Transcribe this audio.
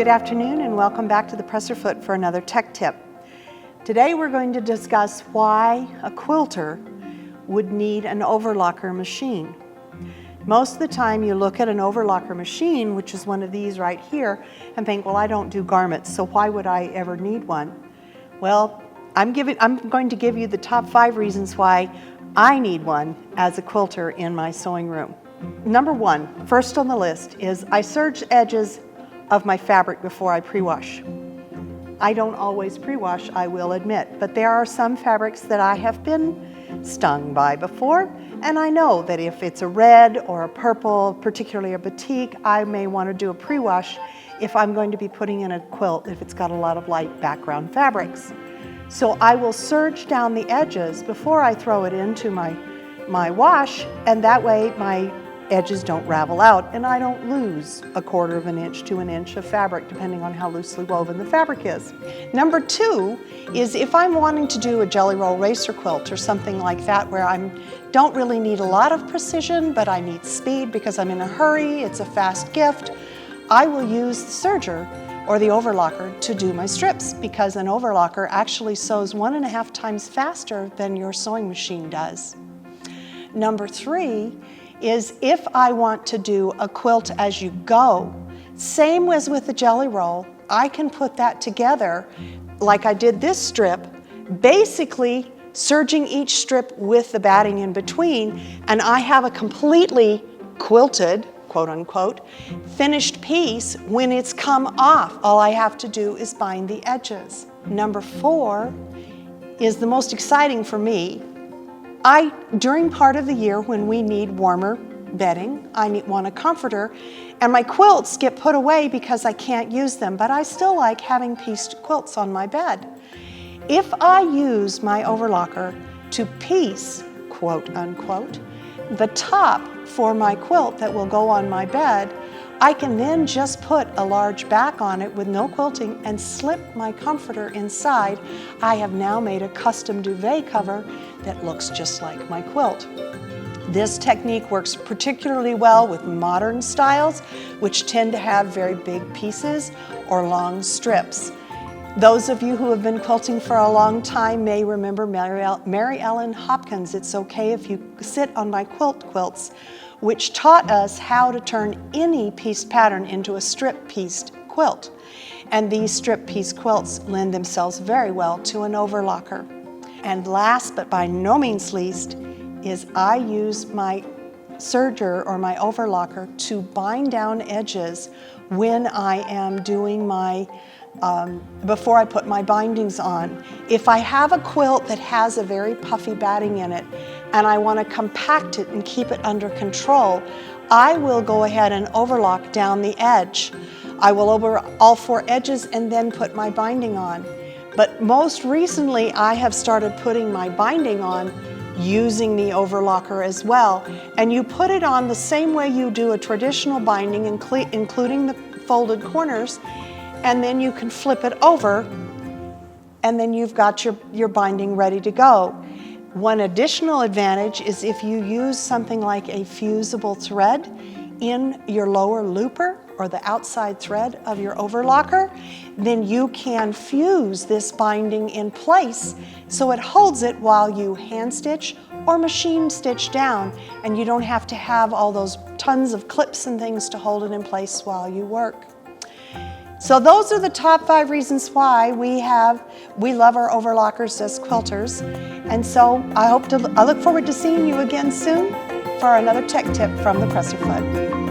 Good afternoon and welcome back to the Presser Foot for another tech tip. Today we're going to discuss why a quilter would need an overlocker machine. Most of the time you look at an overlocker machine, which is one of these right here, and think, well, I don't do garments, so why would I ever need one? Well, I'm going to give you the top 5 reasons why I need one as a quilter in my sewing room. Number 1, first on the list, is I serge edges of my fabric before I pre-wash. I don't always pre-wash, I will admit, but there are some fabrics that I have been stung by before, and I know that if it's a red or a purple, particularly a batik, I may want to do a pre-wash if I'm going to be putting in a quilt if it's got a lot of light background fabrics. So I will serge down the edges before I throw it into my wash, and that way my edges don't ravel out and I don't lose a 1/4 of an inch to an inch of fabric depending on how loosely woven the fabric is. Number 2 is if I'm wanting to do a jelly roll racer quilt or something like that where I don't really need a lot of precision but I need speed because I'm in a hurry, it's a fast gift, I will use the serger or the overlocker to do my strips because an overlocker actually sews 1.5 times faster than your sewing machine does. Number 3 is if I want to do a quilt as you go, same as with the jelly roll, I can put that together like I did this strip, basically serging each strip with the batting in between, and I have a completely quilted, quote unquote, finished piece when it's come off. All I have to do is bind the edges. Number 4 is the most exciting for me. During part of the year when we need warmer bedding, I want a comforter, and my quilts get put away because I can't use them, but I still like having pieced quilts on my bed. If I use my overlocker to piece, quote unquote, the top for my quilt that will go on my bed, I can then just put a large back on it with no quilting and slip my comforter inside. I have now made a custom duvet cover that looks just like my quilt. This technique works particularly well with modern styles, which tend to have very big pieces or long strips. Those of you who have been quilting for a long time may remember Mary Ellen Hopkins' It's Okay If You Sit on My Quilt quilts, which taught us how to turn any pieced pattern into a strip pieced quilt. And these strip piece quilts lend themselves very well to an overlocker. And last but by no means least is I use my serger or my overlocker to bind down edges when I am doing my before I put my bindings on. If I have a quilt that has a very puffy batting in it and I want to compact it and keep it under control, I will go ahead and overlock down the edge. I will over all 4 edges and then put my binding on. But most recently I have started putting my binding on using the overlocker as well. And you put it on the same way you do a traditional binding, including the folded corners, and then you can flip it over and then you've got your binding ready to go. One additional advantage is if you use something like a fusible thread in your lower looper or the outside thread of your overlocker, then you can fuse this binding in place so it holds it while you hand stitch or machine stitch down, and you don't have to have all those tons of clips and things to hold it in place while you work. So those are the top 5 reasons why we love our overlockers as quilters. And so I look forward to seeing you again soon for another tech tip from the Presser Foot.